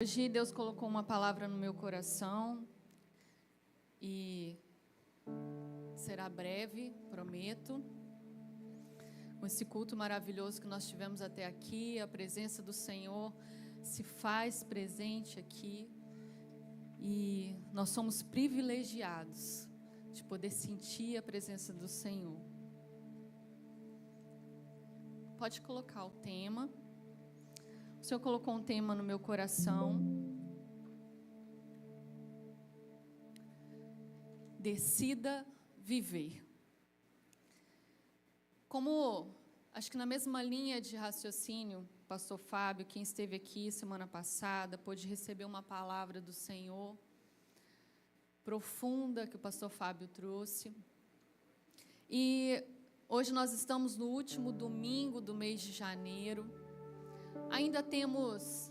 Hoje Deus colocou uma palavra no meu coração e será breve, prometo. Com esse culto maravilhoso que nós tivemos até aqui, a presença do Senhor se faz presente aqui e nós somos privilegiados de poder sentir a presença do Senhor. Pode colocar o tema. O Senhor colocou um tema no meu coração. Decida viver. Como, acho que na mesma linha de raciocínio, pastor Fábio, quem esteve aqui semana passada, pôde receber uma palavra do Senhor profunda que o pastor Fábio trouxe. E hoje nós estamos no último domingo do mês de janeiro. Ainda temos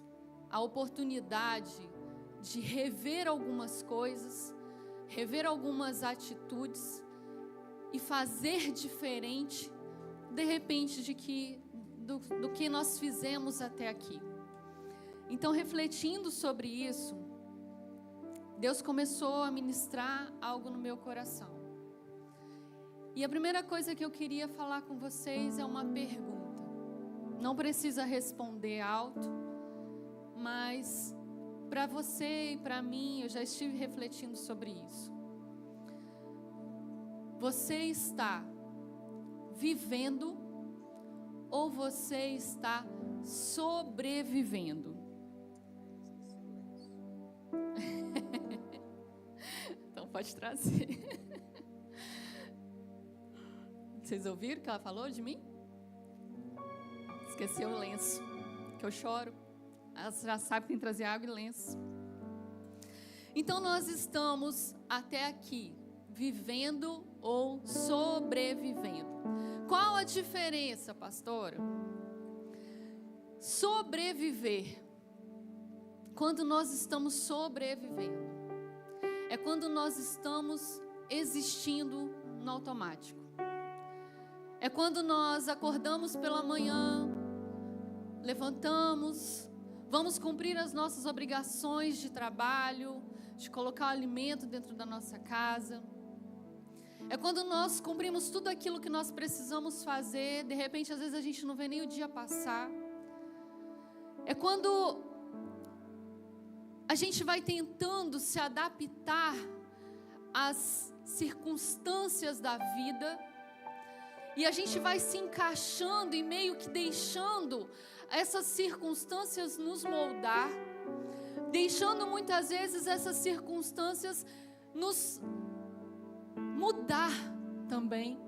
a oportunidade de rever algumas coisas, rever algumas atitudes e fazer diferente, de repente, do que nós fizemos até aqui. Então, refletindo sobre isso, Deus começou a ministrar algo no meu coração. E a primeira coisa que eu queria falar com vocês é uma pergunta. Não precisa responder alto, mas para você e para mim, eu já estive refletindo sobre isso. Você está vivendo ou você está sobrevivendo? Então pode trazer. Vocês ouviram o que ela falou de mim? Esqueceu o lenço, que eu choro. Ela já sabe que tem que trazer água e lenço. Então nós estamos até aqui, vivendo ou sobrevivendo. Qual a diferença, pastora? Sobreviver. Quando nós estamos sobrevivendo, é quando nós estamos existindo no automático. É quando nós acordamos pela manhã, levantamos, vamos cumprir as nossas obrigações de trabalho, de colocar o alimento dentro da nossa casa. É quando nós cumprimos tudo aquilo que nós precisamos fazer, de repente, às vezes a gente não vê nem o dia passar. É quando a gente vai tentando se adaptar às circunstâncias da vida, e a gente vai se encaixando e meio que deixando essas circunstâncias nos moldar, deixando muitas vezes essas circunstâncias nos mudar também.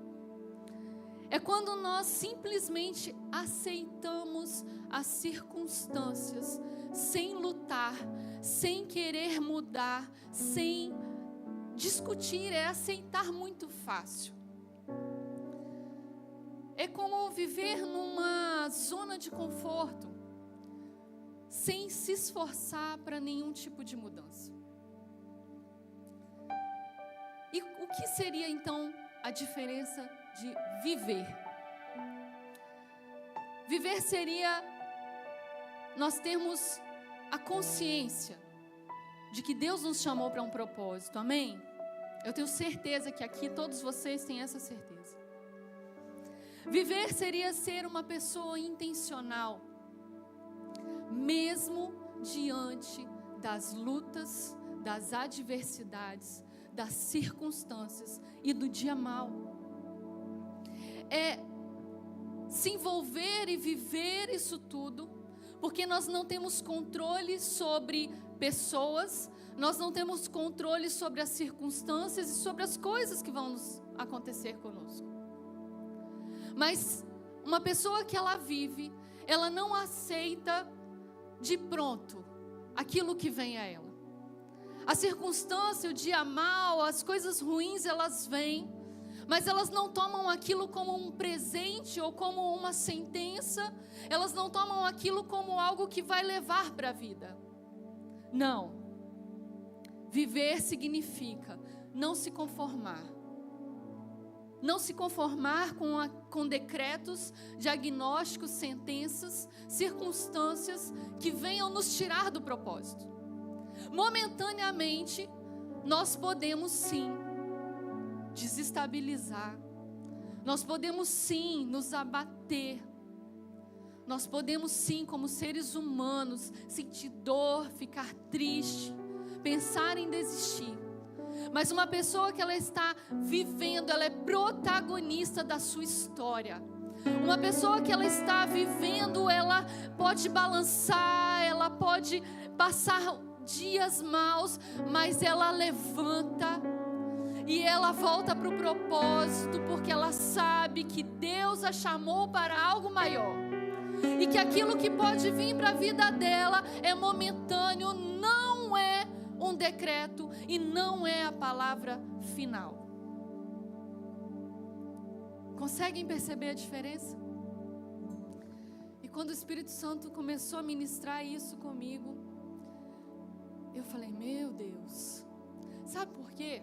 É quando nós simplesmente aceitamos as circunstâncias, sem lutar, sem querer mudar, sem discutir, é aceitar muito fácil. É como viver numa zona de conforto, sem se esforçar para nenhum tipo de mudança. E o que seria então a diferença de viver? Viver seria nós termos a consciência de que Deus nos chamou para um propósito, amém? Eu tenho certeza que aqui todos vocês têm essa certeza. Viver seria ser uma pessoa intencional, mesmo diante das lutas, das adversidades, das circunstâncias e do dia mau. É se envolver e viver isso tudo, porque nós não temos controle sobre pessoas, nós não temos controle sobre as circunstâncias e sobre as coisas que vão acontecer conosco. Mas uma pessoa que ela vive, ela não aceita de pronto aquilo que vem a ela. A circunstância, o dia mau, as coisas ruins, elas vêm, mas elas não tomam aquilo como um presente ou como uma sentença, elas não tomam aquilo como algo que vai levar para a vida. Não. Viver significa não se conformar. não se conformar com decretos, diagnósticos, sentenças, circunstâncias que venham nos tirar do propósito. Momentaneamente, nós podemos sim desestabilizar, nós podemos sim nos abater, nós podemos sim, como seres humanos, sentir dor, ficar triste, pensar em desistir. Mas uma pessoa que ela está vivendo, ela é protagonista da sua história. Uma pessoa que ela está vivendo, ela pode balançar, ela pode passar dias maus, mas ela levanta e ela volta para o propósito, porque ela sabe que Deus a chamou para algo maior. E que aquilo que pode vir para a vida dela é momentâneo, não é um decreto e não é a palavra final. Conseguem perceber a diferença? E quando o Espírito Santo começou a ministrar isso comigo, eu falei, meu Deus, sabe por quê?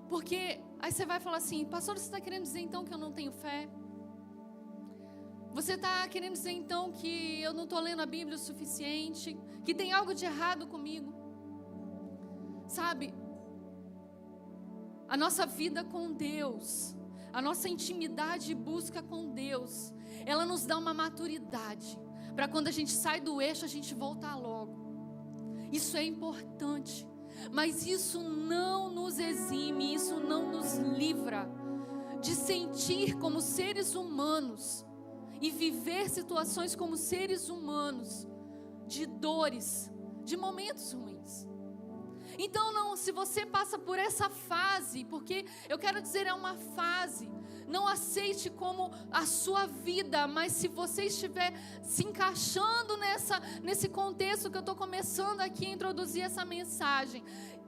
Porque aí você vai falar assim, pastor, você está querendo dizer então que eu não tenho fé? Você está querendo dizer então que eu não estou lendo a Bíblia o suficiente? Que tem algo de errado comigo? Sabe, a nossa vida com Deus, a nossa intimidade e busca com Deus, ela nos dá uma maturidade, para quando a gente sai do eixo, a gente voltar logo. Isso é importante, mas isso não nos exime, isso não nos livra de sentir como seres humanos e viver situações como seres humanos, de dores, de momentos ruins. Então não, se você passa por essa fase, porque eu quero dizer, é uma fase, não aceite como a sua vida, mas se você estiver se encaixando nesse contexto que eu estou começando aqui a introduzir essa mensagem,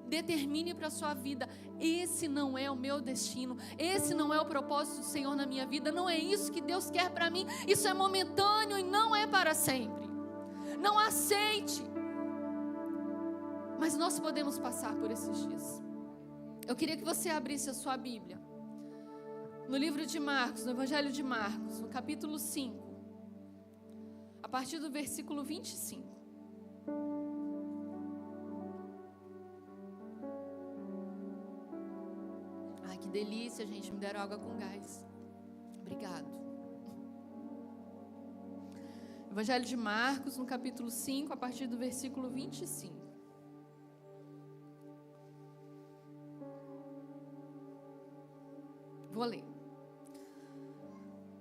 determine para a sua vida, esse não é o meu destino, esse não é o propósito do Senhor na minha vida, não é isso que Deus quer para mim, isso é momentâneo e não é para sempre. Não aceite. Mas nós podemos passar por esses dias. Eu queria que você abrisse a sua Bíblia no livro de Marcos, no Evangelho de Marcos, no capítulo 5, a partir do versículo 25. Ai, que delícia, gente, me deram água com gás. Obrigado. Evangelho de Marcos, no capítulo 5, a partir do versículo 25. Vou ler.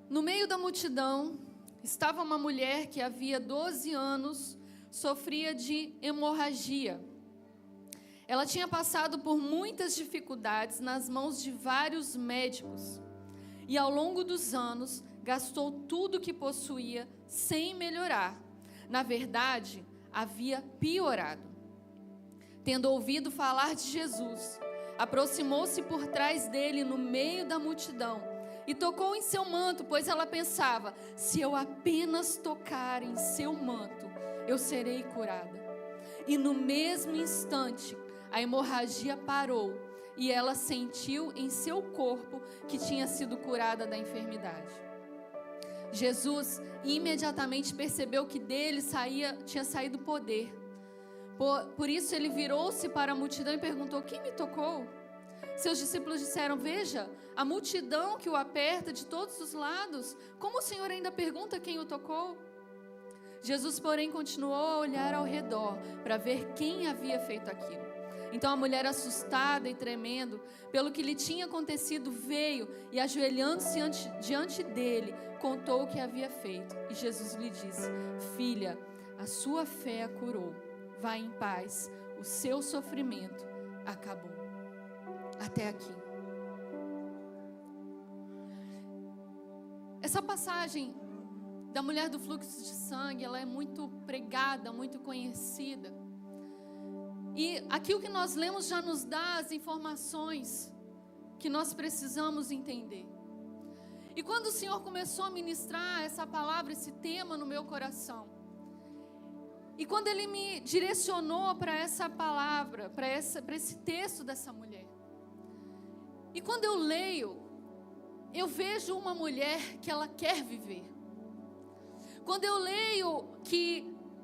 No meio da multidão estava uma mulher que havia 12 anos sofria de hemorragia. Ela tinha passado por muitas dificuldades nas mãos de vários médicos e ao longo dos anos gastou tudo que possuía sem melhorar. Na verdade, havia piorado. Tendo ouvido falar de Jesus, aproximou-se por trás dele no meio da multidão e tocou em seu manto, pois ela pensava, se eu apenas tocar em seu manto, eu serei curada. E no mesmo instante, a hemorragia parou e ela sentiu em seu corpo que tinha sido curada da enfermidade. Jesus imediatamente percebeu que dele tinha saído poder. Por isso ele virou-se para a multidão e perguntou, quem me tocou? Seus discípulos disseram, veja, a multidão que o aperta de todos os lados, como o Senhor ainda pergunta quem o tocou? Jesus, porém, continuou a olhar ao redor para ver quem havia feito aquilo. Então a mulher, assustada e tremendo pelo que lhe tinha acontecido, veio e, ajoelhando-se diante dele, contou o que havia feito. E Jesus lhe disse, filha, a sua fé a curou. Vá em paz, o seu sofrimento acabou. Até aqui. Essa passagem da mulher do fluxo de sangue, ela é muito pregada, muito conhecida. E aqui o que nós lemos já nos dá as informações que nós precisamos entender. E quando o Senhor começou a ministrar essa palavra, esse tema no meu coração, e quando Ele me direcionou para essa palavra, para esse texto dessa mulher, e quando eu leio, eu vejo uma mulher que ela quer viver. Quando eu leio que,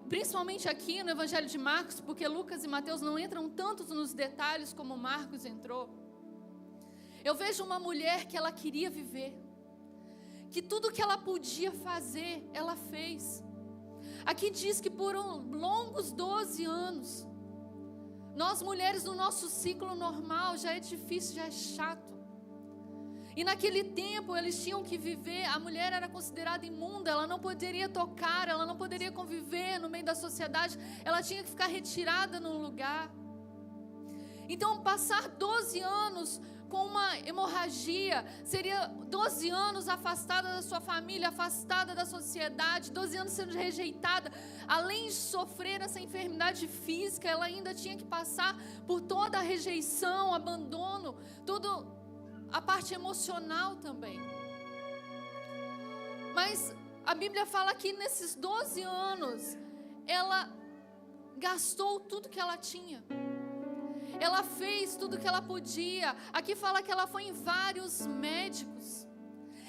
principalmente aqui no Evangelho de Marcos, porque Lucas e Mateus não entram tanto nos detalhes como Marcos entrou, eu vejo uma mulher que ela queria viver, que tudo que ela podia fazer, ela fez. Aqui diz que por longos 12 anos, nós mulheres no nosso ciclo normal já é difícil, já é chato. E naquele tempo eles tinham que viver, a mulher era considerada imunda, ela não poderia tocar, ela não poderia conviver no meio da sociedade, ela tinha que ficar retirada num lugar. Então passar 12 anos com uma hemorragia, seria 12 anos afastada da sua família, afastada da sociedade, 12 anos sendo rejeitada. Além de sofrer essa enfermidade física, ela ainda tinha que passar por toda a rejeição, abandono, tudo, a parte emocional também. Mas a Bíblia fala que nesses 12 anos, ela gastou tudo que ela tinha. Ela fez tudo que ela podia. Aqui fala que ela foi em vários médicos.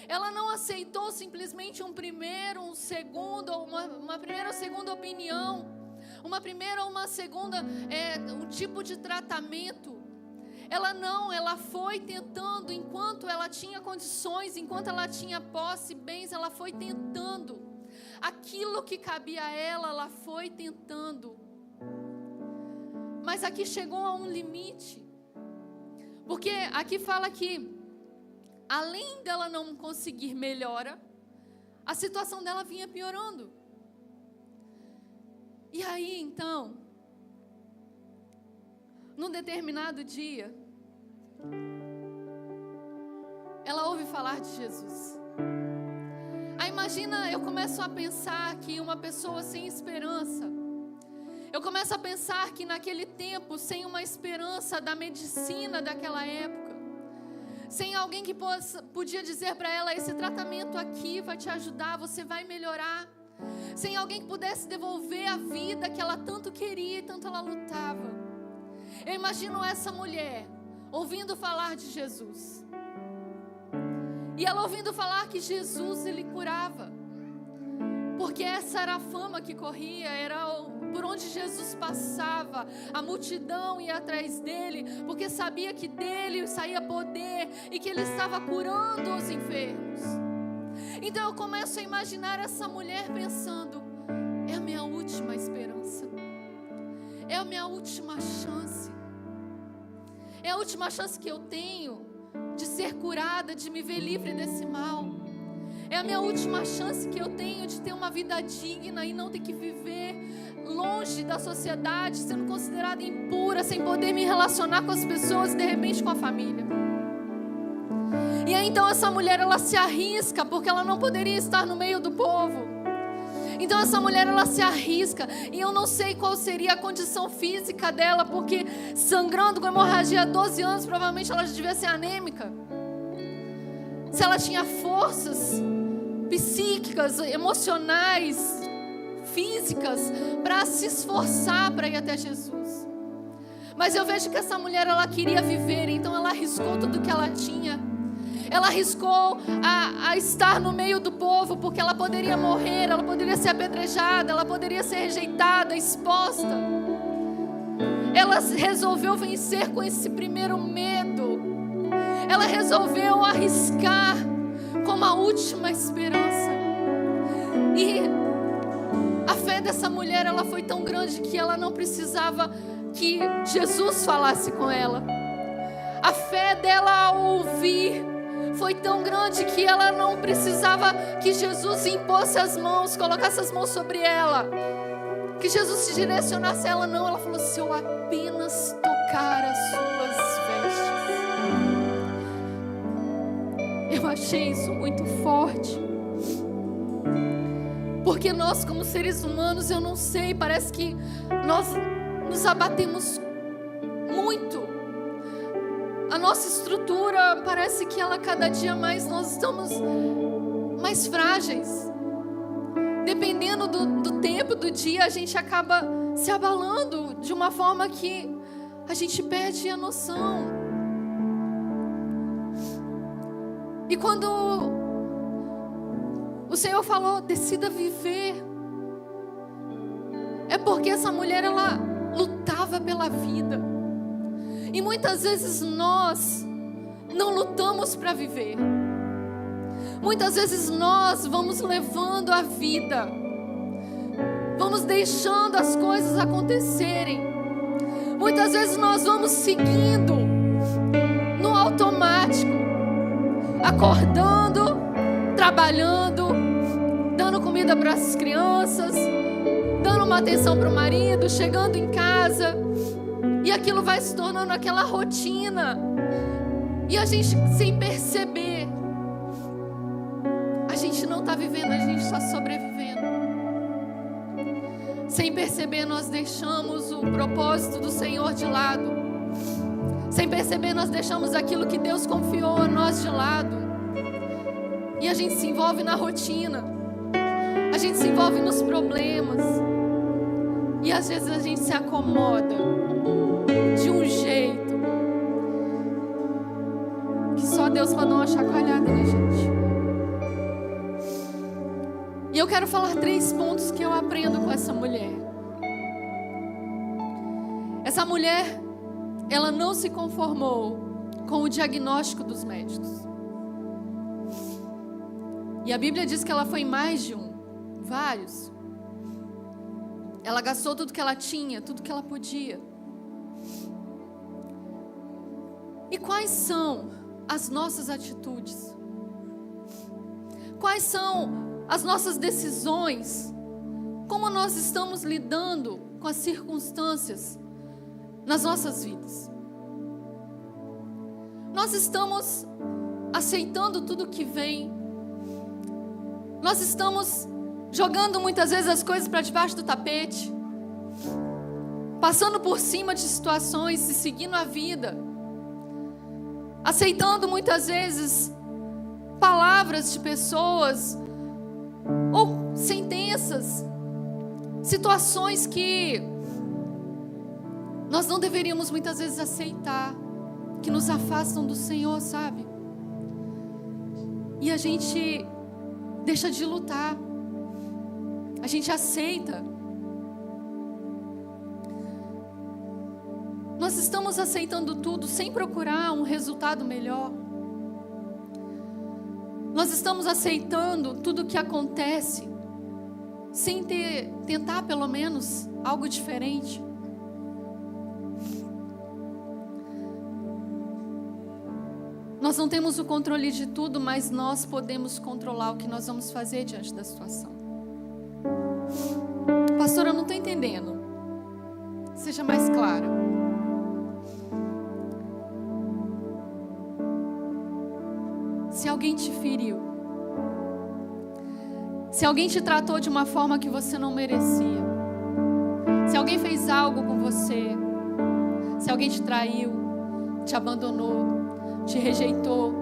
Ela não aceitou simplesmente um primeiro, um segundo, uma primeira ou segunda opinião, uma primeira ou uma segunda, um tipo de tratamento. Ela foi tentando, enquanto ela tinha condições, enquanto ela tinha posse, bens, ela foi tentando. Aquilo que cabia a ela foi tentando. Mas aqui chegou a um limite, porque aqui fala que, além dela não conseguir melhora, a situação dela vinha piorando. E aí então, num determinado dia, ela ouve falar de Jesus. Aí imagina, eu começo a pensar que uma pessoa sem esperança, eu começo a pensar que naquele tempo, sem uma esperança da medicina daquela época, sem alguém que podia dizer para ela, esse tratamento aqui vai te ajudar, você vai melhorar, sem alguém que pudesse devolver a vida que ela tanto queria e tanto ela lutava. Eu imagino essa mulher ouvindo falar de Jesus, e ela ouvindo falar que Jesus, ele curava, porque essa era a fama que corria, era por onde Jesus passava, a multidão ia atrás dele, porque sabia que dele saía poder e que ele estava curando os enfermos. Então eu começo a imaginar essa mulher pensando, é a minha última esperança, é a minha última chance, é a última chance que eu tenho de ser curada, de me ver livre desse mal. É a minha última chance que eu tenho de ter uma vida digna e não ter que viver longe da sociedade, sendo considerada impura, sem poder me relacionar com as pessoas e de repente com a família. E aí então essa mulher, ela se arrisca, porque ela não poderia estar no meio do povo. Então essa mulher, ela se arrisca, e eu não sei qual seria a condição física dela, porque sangrando com hemorragia há 12 anos, provavelmente ela já devia ser anêmica. Se ela tinha forças psíquicas, emocionais, físicas, para se esforçar para ir até Jesus. Mas eu vejo que essa mulher, ela queria viver, então ela arriscou tudo que ela tinha. Ela arriscou a estar no meio do povo, porque ela poderia morrer, ela poderia ser apedrejada, ela poderia ser rejeitada, exposta. Ela resolveu vencer com esse primeiro medo. Ela resolveu arriscar como a última esperança. E a fé dessa mulher, ela foi tão grande que ela não precisava que Jesus falasse com ela. A fé dela ao ouvir foi tão grande que ela não precisava que Jesus impôsse as mãos, colocasse as mãos sobre ela, que Jesus se direcionasse a ela. Não, ela falou, se eu apenas tocar as suas vestes. Eu achei isso muito forte, porque nós, como seres humanos, eu não sei, parece que nós nos abatemos muito. A nossa estrutura parece que ela, cada dia mais, nós estamos mais frágeis. Dependendo do tempo, do dia, a gente acaba se abalando de uma forma que a gente perde a noção. E quando o Senhor falou, decida viver, é porque essa mulher, ela lutava pela vida. E muitas vezes nós não lutamos para viver. Muitas vezes nós vamos levando a vida, vamos deixando as coisas acontecerem. Muitas vezes nós vamos seguindo no automático, acordando, trabalhando, dando comida para as crianças, dando uma atenção para o marido, chegando em casa, e aquilo vai se tornando aquela rotina, e a gente, sem perceber, a gente não está vivendo, a gente está sobrevivendo. Sem perceber, nós deixamos o propósito do Senhor de lado. Sem perceber, nós deixamos aquilo que Deus confiou a nós de lado. E a gente se envolve na rotina. A gente se envolve nos problemas. E às vezes a gente se acomoda de um jeito que só Deus pode dar uma chacoalhada na gente. E eu quero falar 3 pontos que eu aprendo com essa mulher. Essa mulher, ela não se conformou com o diagnóstico dos médicos. E a Bíblia diz que ela foi em mais de vários. Ela gastou tudo que ela tinha, tudo que ela podia. E quais são as nossas atitudes? Quais são as nossas decisões? Como nós estamos lidando com as circunstâncias nas nossas vidas? Nós estamos aceitando tudo que vem. Nós estamos jogando muitas vezes as coisas para debaixo do tapete, passando por cima de situações e seguindo a vida, aceitando muitas vezes palavras de pessoas ou sentenças, situações que nós não deveríamos muitas vezes aceitar, que nos afastam do Senhor, sabe? E a gente deixa de lutar, a gente aceita. Nós estamos aceitando tudo sem procurar um resultado melhor. Nós estamos aceitando tudo o que acontece sem tentar pelo menos algo diferente. Nós não temos o controle de tudo, mas nós podemos controlar o que nós vamos fazer diante da situação. Pastor, eu não estou entendendo. Seja mais clara. Se alguém te feriu, se alguém te tratou de uma forma que você não merecia, se alguém fez algo com você, se alguém te traiu, te abandonou, te rejeitou,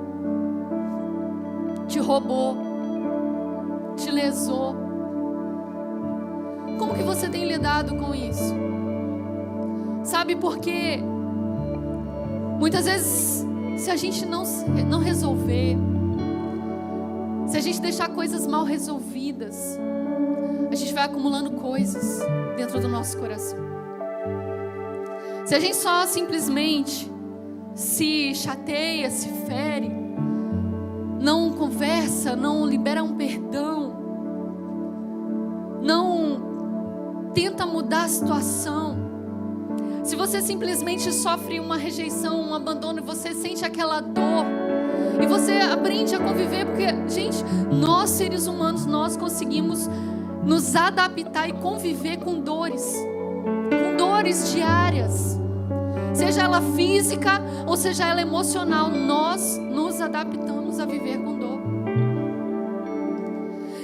te roubou, te lesou, como que você tem lidado com isso? Sabe por quê? Muitas vezes, se a gente não resolver, se a gente deixar coisas mal resolvidas, a gente vai acumulando coisas dentro do nosso coração. Se a gente só simplesmente se chateia, se fere, não conversa, não libera um perdão, não tenta mudar a situação, se você simplesmente sofre uma rejeição, um abandono, e você sente aquela dor, e você aprende a conviver, porque, gente, nós seres humanos, nós conseguimos nos adaptar e conviver com dores diárias, seja ela física ou seja ela emocional, nós nos adaptamos a viver com dor.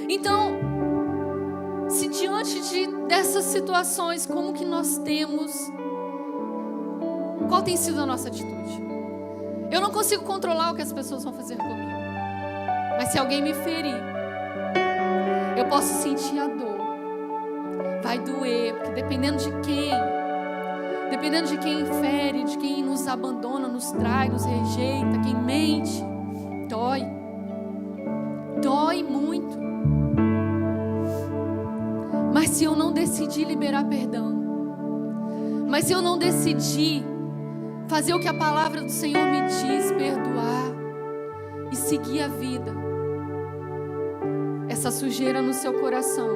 Então, se diante dessas situações, como que nós temos, qual tem sido a nossa atitude? Eu não consigo controlar o que as pessoas vão fazer comigo, mas se alguém me ferir, eu posso sentir a dor, vai doer, porque dependendo de quem fere, de quem nos abandona, nos trai, nos rejeita, quem mente, dói. se eu não decidir liberar perdão, mas se eu não decidir fazer o que a palavra do Senhor me diz, perdoar e seguir a vida, essa sujeira no seu coração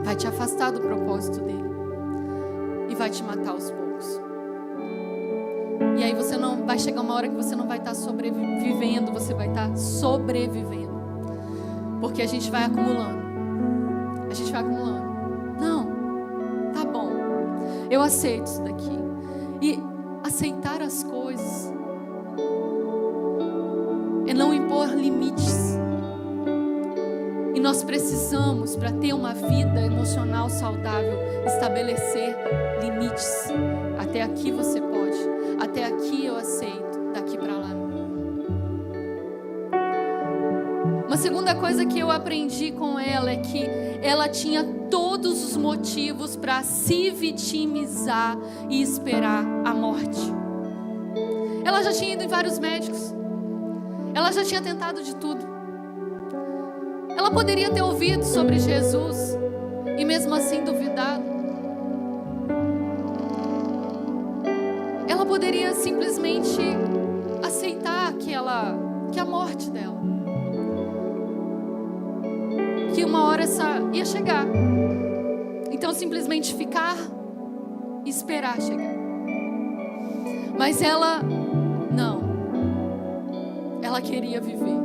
vai te afastar do propósito dele e vai te matar aos poucos. E aí você não vai chegar uma hora que você não vai estar sobrevivendo, você vai estar sobrevivendo, porque a gente vai acumulando. Não, tá bom, eu aceito isso daqui. E aceitar as coisas é não impor limites. E nós precisamos, para ter uma vida emocional saudável, estabelecer limites. Até aqui você pode, até aqui eu aceito, daqui para lá não. Uma segunda coisa que eu aprendi com ela é que ela tinha todos os motivos para se vitimizar e esperar a morte. Ela já tinha ido em vários médicos, ela já tinha tentado de tudo. Ela poderia ter ouvido sobre Jesus e mesmo assim duvidado. Ela poderia simplesmente aceitar que a morte dela, que uma hora essa ia chegar. Então simplesmente ficar e esperar chegar. Mas ela não. Ela queria viver.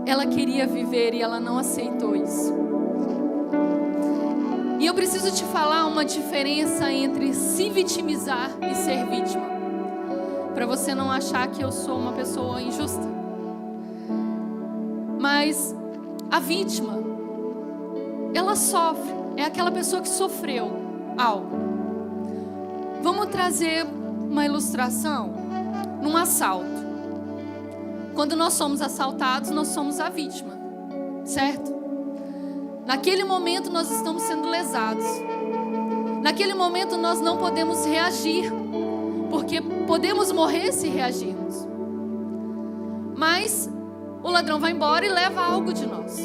Ela queria viver e ela não aceitou isso. E eu preciso te falar uma diferença entre se vitimizar e ser vítima, para você não achar que eu sou uma pessoa injusta. Mas a vítima, ela sofre, é aquela pessoa que sofreu algo. Vamos trazer uma ilustração num assalto. Quando nós somos assaltados, nós somos a vítima, certo? Naquele momento nós estamos sendo lesados. Naquele momento nós não podemos reagir, porque podemos morrer se reagirmos. Mas o ladrão vai embora e leva algo de nós.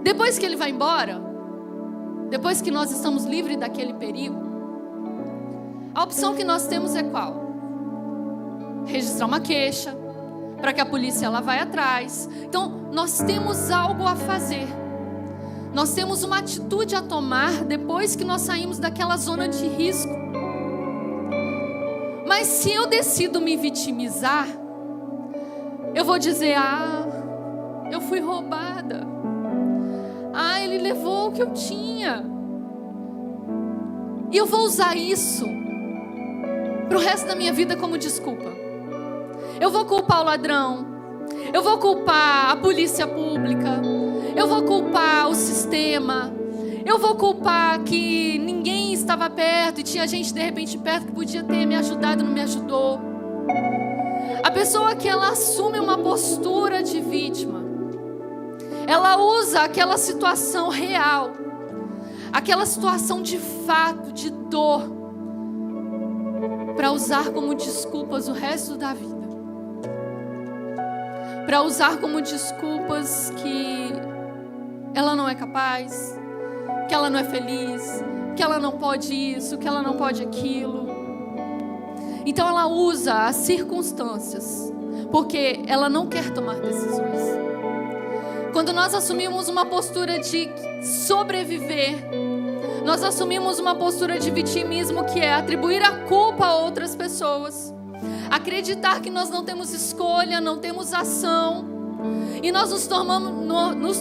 Depois que ele vai embora, depois que nós estamos livres daquele perigo, a opção que nós temos é qual? Registrar uma queixa, para que a polícia ela vai atrás. Então, nós temos algo a fazer. Nós temos uma atitude a tomar depois que nós saímos daquela zona de risco. Mas se eu decido me vitimizar, eu vou dizer, eu fui roubada. Ele levou o que eu tinha. E eu vou usar isso para o resto da minha vida como desculpa. Eu vou culpar o ladrão, eu vou culpar a polícia pública, eu vou culpar o sistema, eu vou culpar que ninguém estava perto e tinha gente de repente perto que podia ter me ajudado e não me ajudou. A pessoa que ela assume uma postura de vítima, ela usa aquela situação real, aquela situação de fato, de dor, para usar como desculpas o resto da vida. Para usar como desculpas que ela não é capaz, que ela não é feliz, que ela não pode isso, que ela não pode aquilo. Então ela usa as circunstâncias, porque ela não quer tomar decisões. Quando nós assumimos uma postura de sobreviver, nós assumimos uma postura de vitimismo, que é atribuir a culpa a outras pessoas, acreditar que nós não temos escolha, não temos ação, e nós nos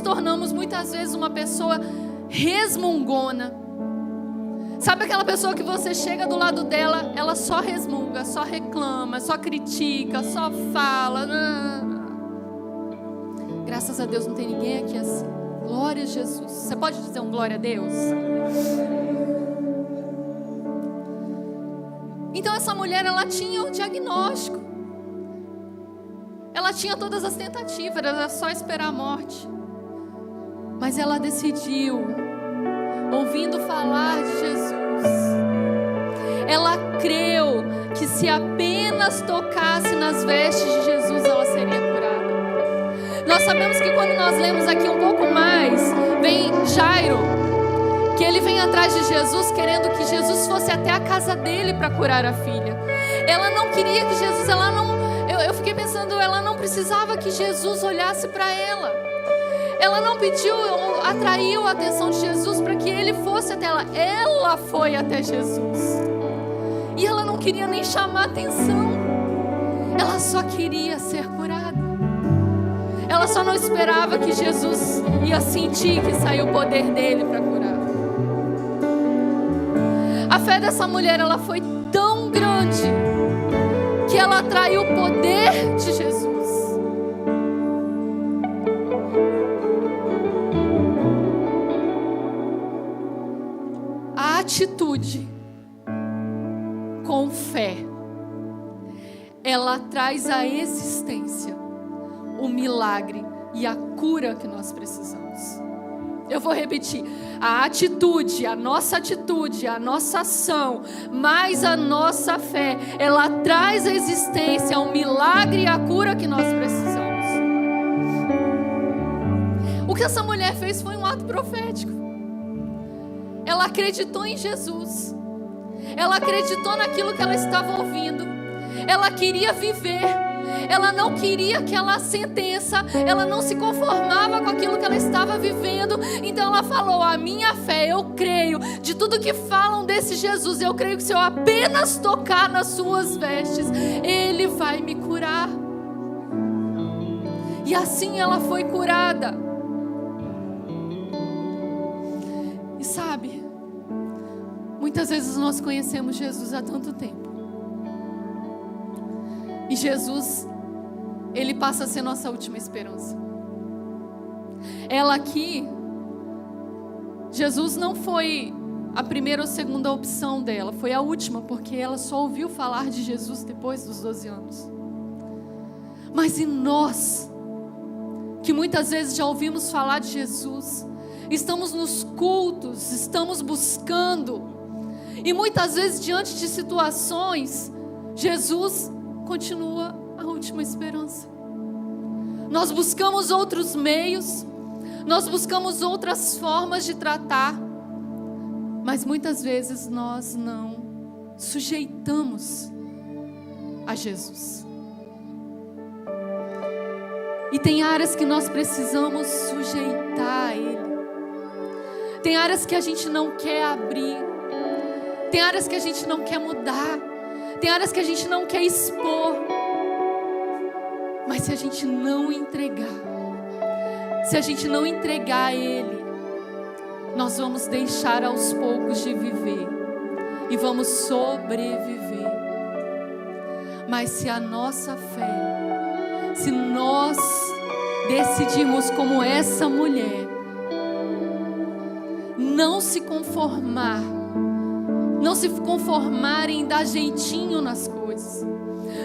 tornamos muitas vezes uma pessoa resmungona. Sabe aquela pessoa que você chega do lado dela, ela só resmunga, só reclama, só critica, só fala. Graças a Deus não tem ninguém aqui assim. Glória a Jesus. Você pode dizer um glória a Deus? Então essa mulher, ela tinha o diagnóstico. Ela tinha todas as tentativas, era só esperar a morte. Mas ela decidiu, ouvindo falar de Jesus, ela creu que se apenas tocasse nas vestes de Jesus, ela seria curada. Nós sabemos que quando nós lemos aqui um pouco mais, vem Jairo, que ele vem atrás de Jesus, querendo que Jesus fosse até a casa dele para curar a filha. Ela não queria que Jesus, eu fiquei pensando, ela não precisava que Jesus olhasse para ela. Ela não pediu, atraiu a atenção de Jesus para que ele fosse até ela. Ela foi até Jesus. E ela não queria nem chamar atenção. Ela só queria ser curada. Ela só não esperava que Jesus ia sentir que saiu o poder dele para curar. A fé dessa mulher, ela foi tão grande que ela atraiu o poder de Jesus. A atitude com fé, ela traz à existência o milagre e a cura que nós precisamos. Eu vou repetir: a atitude, a nossa ação, mais a nossa fé, ela traz à existência o milagre e a cura que nós precisamos. O que essa mulher fez foi um ato profético. Ela acreditou em Jesus. Ela acreditou naquilo que ela estava ouvindo. Ela queria viver. Ela não queria aquela sentença. Ela não se conformava com aquilo que ela estava vivendo. Então ela falou: a minha fé, eu creio de tudo que falam desse Jesus. Eu creio que se eu apenas tocar nas suas vestes, Ele vai me curar. E assim ela foi curada. E sabe, muitas vezes nós conhecemos Jesus há tanto tempo. E Jesus, Ele passa a ser nossa última esperança. Ela aqui, Jesus não foi a primeira ou segunda opção dela, foi a última, porque ela só ouviu falar de Jesus depois dos 12 anos. Mas e nós, que muitas vezes já ouvimos falar de Jesus, estamos nos cultos, estamos buscando, e muitas vezes diante de situações, Jesus continua a última esperança. Nós buscamos outros meios, nós buscamos outras formas de tratar, mas muitas vezes nós não sujeitamos a Jesus. E tem áreas que nós precisamos sujeitar a Ele. Tem áreas que a gente não quer abrir. Tem áreas que a gente não quer mudar. Tem áreas que a gente não quer expor. Mas se a gente não entregar, se a gente não entregar a Ele, nós vamos deixar aos poucos de viver e vamos sobreviver. Mas se a nossa fé, se nós decidirmos como essa mulher, não se conformar em dar jeitinho nas coisas,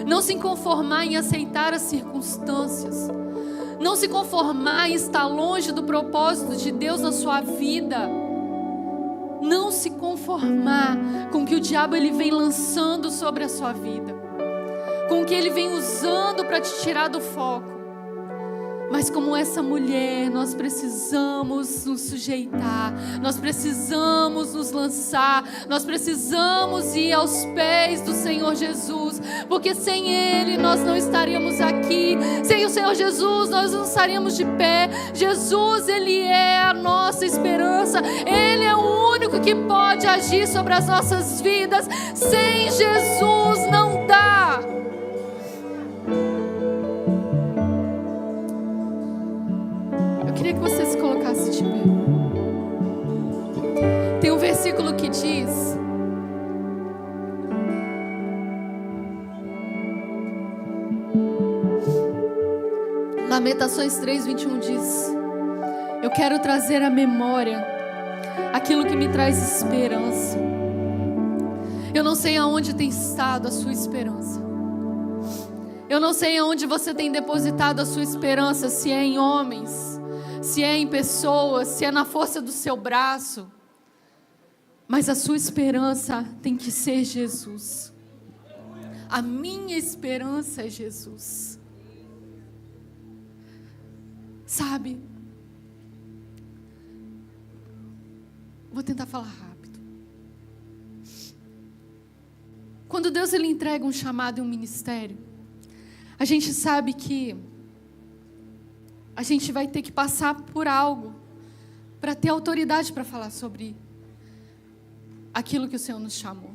não se conformar em aceitar as circunstâncias, não se conformar em estar longe do propósito de Deus na sua vida, não se conformar com o que o diabo ele vem lançando sobre a sua vida, com o que ele vem usando para te tirar do foco. Mas como essa mulher, nós precisamos nos sujeitar, nós precisamos nos lançar, nós precisamos ir aos pés do Senhor Jesus, porque sem Ele nós não estaríamos aqui, sem o Senhor Jesus nós não estaríamos de pé. Jesus, Ele é a nossa esperança, Ele é o único que pode agir sobre as nossas vidas. Sem Jesus não dá. Eu queria que você se colocasse de pé. Tem um versículo que diz: Lamentações 3:21 diz: eu quero trazer à memória aquilo que me traz esperança. Eu não sei aonde tem estado a sua esperança. Eu não sei aonde você tem depositado a sua esperança, se é em homens, se é em pessoas, se é na força do seu braço. Mas a sua esperança tem que ser Jesus. A minha esperança é Jesus. Sabe? Vou tentar falar rápido. Quando Deus ele entrega um chamado e um ministério, a gente sabe que a gente vai ter que passar por algo para ter autoridade para falar sobre aquilo que o Senhor nos chamou.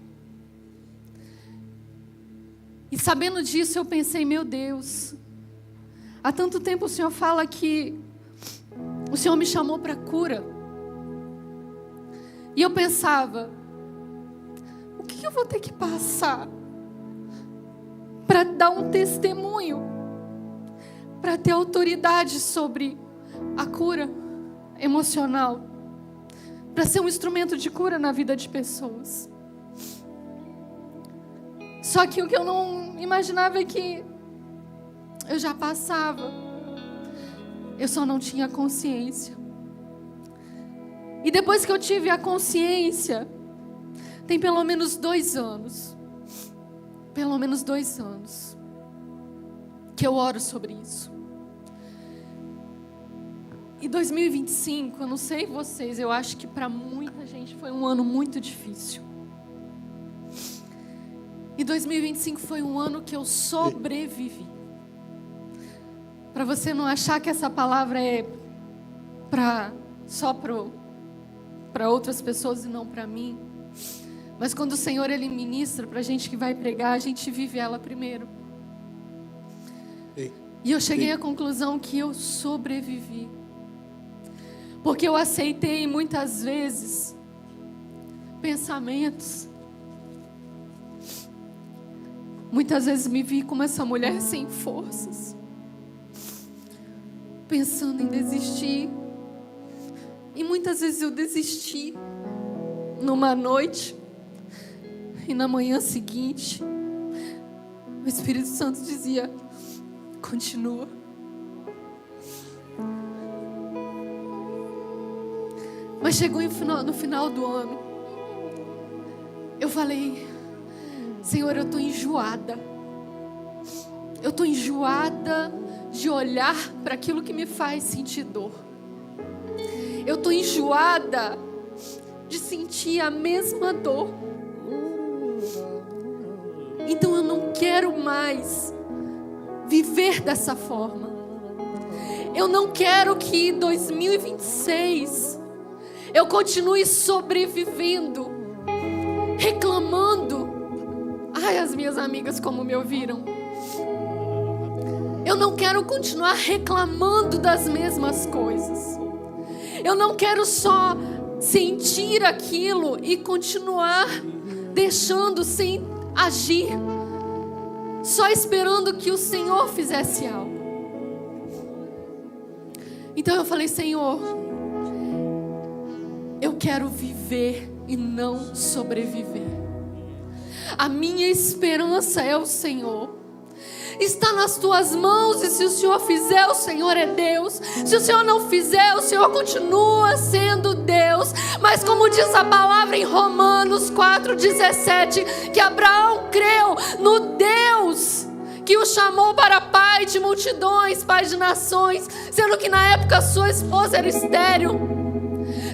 E sabendo disso, eu pensei, meu Deus, há tanto tempo o Senhor fala que o Senhor me chamou para cura. E eu pensava, o que eu vou ter que passar para dar um testemunho, para ter autoridade sobre a cura emocional, para ser um instrumento de cura na vida de pessoas. Só que o que eu não imaginava é que eu já passava, eu só não tinha consciência. E depois que eu tive a consciência, tem pelo menos 2 anos, que eu oro sobre isso. E 2025, eu não sei vocês, eu acho que para muita gente foi um ano muito difícil. E 2025 foi um ano que eu sobrevivi. Para você não achar que essa palavra é só para outras pessoas e não para mim. Mas quando o Senhor ele ministra para a gente que vai pregar, a gente vive ela primeiro. E eu cheguei à conclusão que eu sobrevivi. Porque eu aceitei muitas vezes pensamentos. Muitas vezes me vi como essa mulher sem forças, pensando em desistir. E muitas vezes eu desisti numa noite, e na manhã seguinte o Espírito Santo dizia: continua. Mas chegou no final do ano, eu falei: Senhor, eu estou enjoada. Eu estou enjoada de olhar para aquilo que me faz sentir dor. Eu estou enjoada de sentir a mesma dor. Então eu não quero mais viver dessa forma. Eu não quero que em 2026 eu continue sobrevivendo, reclamando. Ai, as minhas amigas como me ouviram. Eu não quero continuar reclamando das mesmas coisas. Eu não quero só sentir aquilo e continuar deixando sem agir, só esperando que o Senhor fizesse algo. Então eu falei: Senhor, eu quero viver e não sobreviver. A minha esperança é o Senhor. Está nas tuas mãos, e se o Senhor fizer, o Senhor é Deus. Se o Senhor não fizer, o Senhor continua sendo Deus. Mas como diz a palavra em Romanos 4,17, que Abraão creu no Deus que o chamou para pai de multidões, pai de nações, sendo que na época sua esposa era estéril.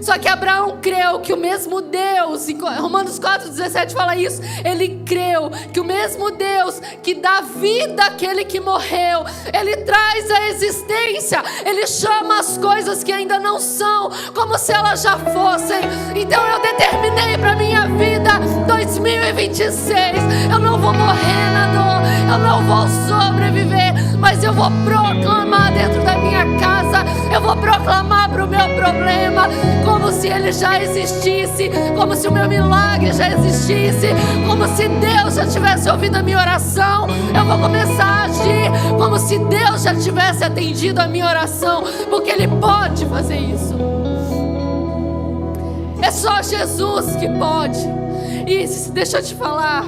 Só que Abraão creu que o mesmo Deus, em Romanos 4,17 fala isso, ele creu que o mesmo Deus que dá vida àquele que morreu, ele traz a existência, ele chama as coisas que ainda não são, como se elas já fossem. Então eu determinei para minha vida 2026, eu não vou morrer na dor, eu não vou sobreviver, mas eu vou proclamar dentro da minha casa, eu vou proclamar para o meu problema, como se ele já existisse, como se o meu milagre já existisse, como se Deus já tivesse ouvido a minha oração. Eu vou começar a agir como se Deus já tivesse atendido a minha oração, porque Ele pode fazer isso. É só Jesus que pode. E deixa eu te falar,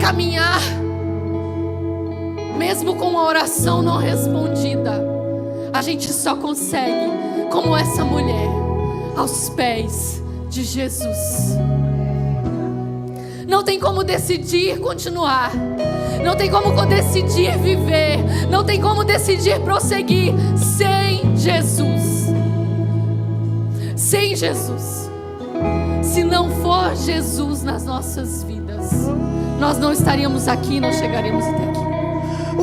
caminhar, mesmo com uma oração não respondida, a gente só consegue como essa mulher, aos pés de Jesus. Não tem como decidir continuar. Não tem como decidir viver, não tem como decidir prosseguir sem Jesus. Sem Jesus. Se não for Jesus nas nossas vidas, nós não estaríamos aqui, não chegaremos até aqui.